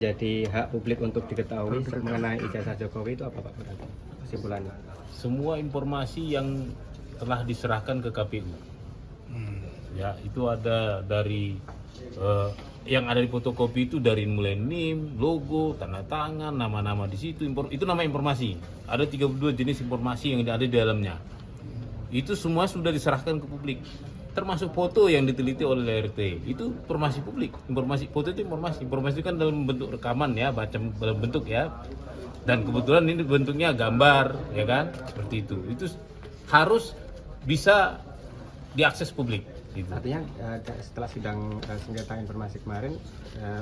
Jadi hak publik untuk diketahui mengenai ijazah Jokowi itu apa Pak berarti kesimpulannya? Semua informasi yang telah diserahkan ke KPU. Ya, itu ada dari yang ada di fotokopi itu dari mulai NIM, logo, tanda tangan, nama-nama di situ. Itu nama informasi. Ada 32 jenis informasi yang ada di dalamnya. Itu semua sudah diserahkan ke publik. Termasuk foto yang diteliti oleh RT. Itu informasi publik. Foto itu informasi itu kan dalam bentuk rekaman ya, dalam bentuk ya. Dan kebetulan ini bentuknya gambar, ya kan? Seperti itu. Itu harus bisa diakses publik. Gitu. Artinya setelah sidang sengketa informasi kemarin,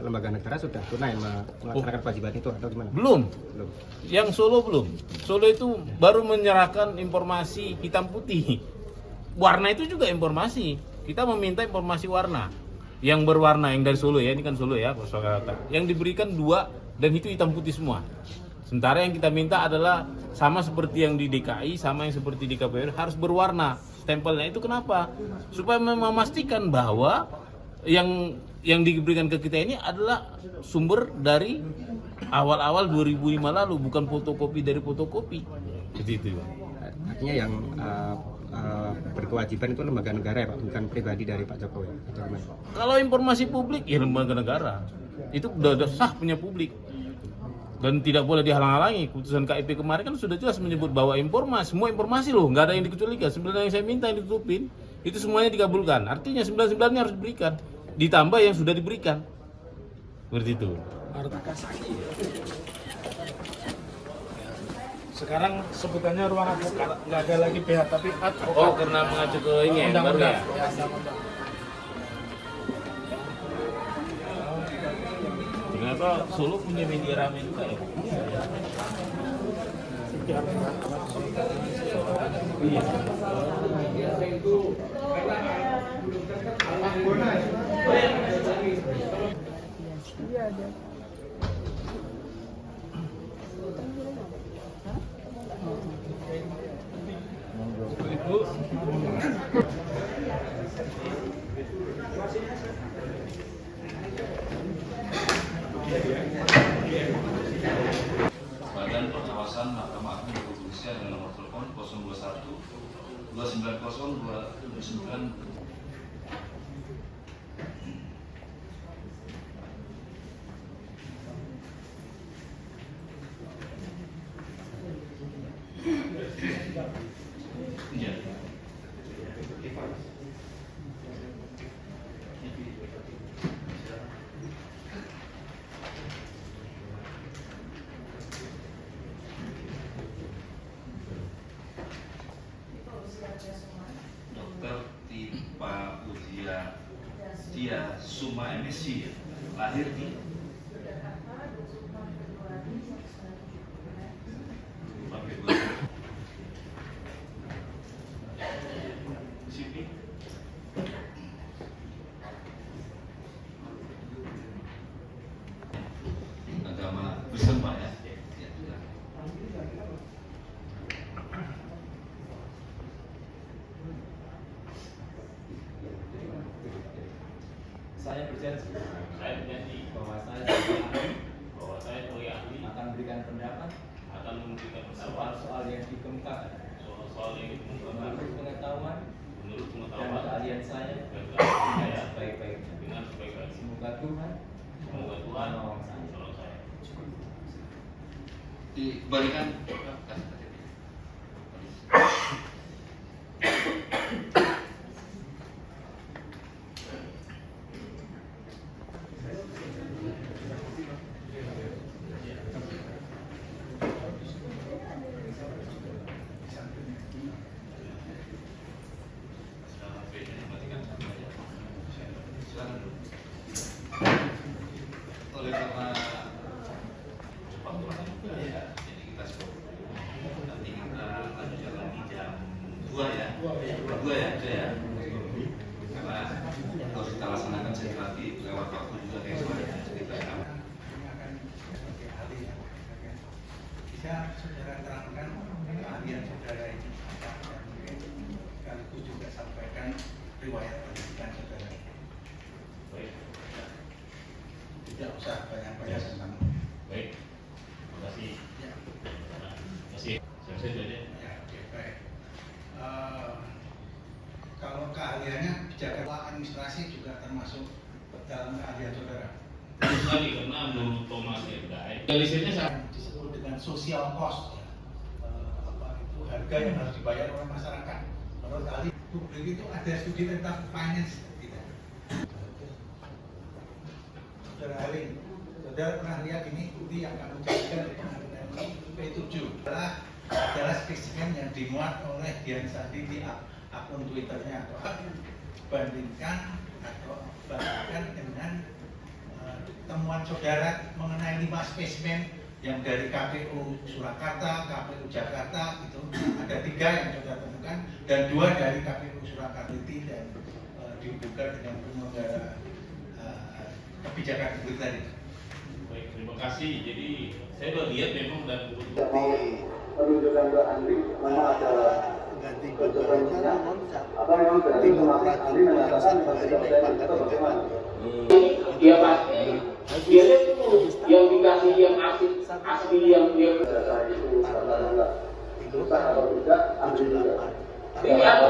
lembaga negara sudah tunai melaksanakan kewajiban itu atau gimana? Belum. Yang Solo belum. Solo itu baru menyerahkan informasi hitam putih. Warna itu juga informasi. Kita meminta informasi warna yang berwarna, yang dari Solo ya, ini kan Solo ya, Kosakata. Yang diberikan 2 dan itu hitam putih semua. Sementara yang kita minta adalah sama seperti yang di DKI, sama yang seperti di KPU harus berwarna. Stempelnya itu kenapa? Supaya memastikan bahwa yang diberikan ke kita ini adalah sumber dari awal-awal 2005 lalu, bukan fotokopi dari fotokopi. Seperti itu. Artinya yang berkewajiban itu lembaga negara ya Pak, bukan pribadi dari Pak Jokowi atau gimana? Kalau informasi publik ya lembaga negara. Itu udah sah punya publik. Dan tidak boleh dihalang-halangi. Keputusan KIP kemarin kan sudah jelas menyebut bahwa semua informasi loh, nggak ada yang dikecualikan. Sebenarnya yang saya minta yang ditutupin, itu semuanya dikabulkan. Artinya 99-nya harus diberikan, ditambah yang sudah diberikan. Seperti itu. Sekarang sebutannya ruang advokat, nggak ada lagi pihak tapi advokat. Oh, karena mengacu ke ini ya, baru ya? Ternyata Solo punya media rame juga ya? Iya. Iya ada. Ibu. Badan Pengawasan Mahkamah Agung Kepolisian dengan nomor telepon 021 290 279. Iya. Dokter Tipa Dia Suma MSc, lahir di sini. Agama Kristen Pak ya. Saya berjanji bahwa saya sebagai ahli akan memberikan pendapat soal yang dikemukakan menurut pengetahuan dan keahlian saya sebaik-baiknya. Semoga Tuhan menolong saya. Diberikan oleh karena cepat pulang ya, jadi kita nanti kita lanjutkan lagi jam 2 ya, 2 ya, karena harus kita laksanakan sedikit lagi lewat waktu juga kayak kita bisa saudara terangkan keahlian saudara ini apa dan mungkin sekaligus juga sampaikan riwayat pendidikan saudara. Tidak usah banyak-banyak tentang menurut Thomas Edai, listnya yang disebut dengan social cost, ya. Itu harga yang harus dibayar oleh masyarakat. Menurut ahli publik itu ada studi tentang finance tidak? Saudara ahli, saudara pernah lihat ini bukti yang kami jadikan di pengadilan P7 adalah spesimen yang dimuat oleh Dian Sandi di akun Twitternya bandingkan dengan temuan saudara mengenai 5 spesimen yang dari KPU Surakarta, KPU Jakarta itu ada 3 yang saudara temukan dan 2 dari KPU Surakarta dan dihubungkan dengan penyelenggara kebijakan publik tadi. Baik, terima kasih. Jadi saya udah lihat memang dan penunjukan Mbak Andri memang ada Ganti bocorannya apa memang dari Andri menyatakan bahwa itu bagaimana? Dia pasti dia itu yang dikasih yang asli yang dia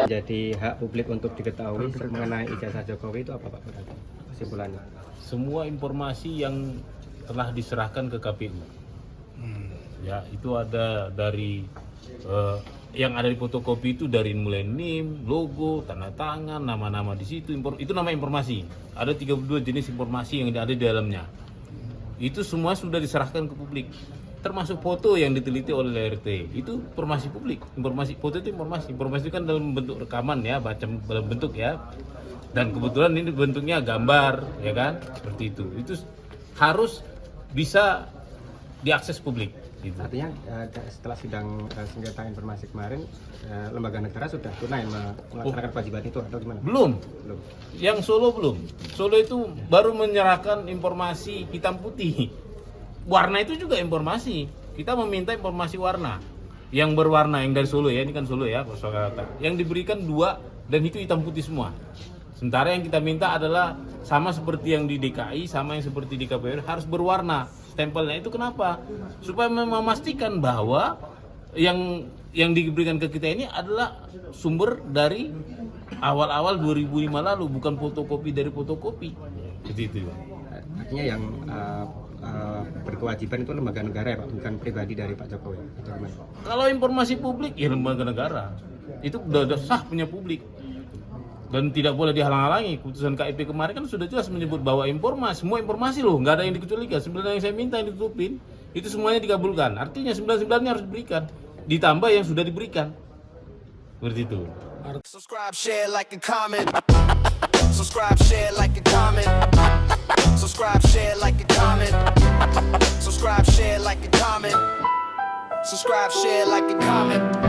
Jadi hak publik untuk diketahui mengenai ijazah Jokowi itu apa Pak berarti kesimpulannya? semua informasi yang telah diserahkan ke KPU. Ya, itu ada dari yang ada di fotokopi itu dari mulai NIM, logo, tanda tangan, nama-nama di situ, itu nama informasi. Ada 32 jenis informasi yang ada di dalamnya. Itu semua sudah diserahkan ke publik. Termasuk foto yang diteliti oleh RT. Itu informasi publik. Informasi foto itu informasi. Informasi itu kan dalam bentuk rekaman ya, dalam bentuk ya. Dan kebetulan ini bentuknya gambar, ya kan? Seperti itu. Itu harus bisa diakses publik. Gitu. Artinya setelah sidang sengketa informasi kemarin, lembaga negara sudah tunai melaksanakan kewajiban itu atau gimana? Belum. Yang Solo belum. Solo itu baru menyerahkan informasi hitam putih. Warna itu juga informasi. Kita meminta informasi warna. Yang berwarna, yang dari Solo ya, ini kan Solo ya, Surakarta. Yang diberikan 2 dan itu hitam putih semua. Sementara yang kita minta adalah sama seperti yang di DKI, sama yang seperti di KPU harus berwarna. Stempelnya itu kenapa? Supaya memastikan bahwa yang diberikan ke kita ini adalah sumber dari awal-awal 2005 lalu, bukan fotokopi dari fotokopi. Seperti itu. Artinya yang berkewajiban itu lembaga negara ya Pak, bukan pribadi dari Pak Jokowi atau gimana? Kalau informasi publik ya lembaga negara. Itu udah sah punya publik. Dan tidak boleh dihalang-halangi. Keputusan KIP kemarin kan sudah jelas menyebut bahwa semua informasi loh, nggak ada yang dikecualikan. Sebenarnya yang saya minta yang ditutupin, itu semuanya dikabulkan. Artinya 99-nya harus diberikan, ditambah yang sudah diberikan. Seperti itu. Subscribe, share, like, and comment. Subscribe, share, like, and comment. Subscribe, share, like, and comment. Subscribe, share, like, and comment. Subscribe, share, like, and comment.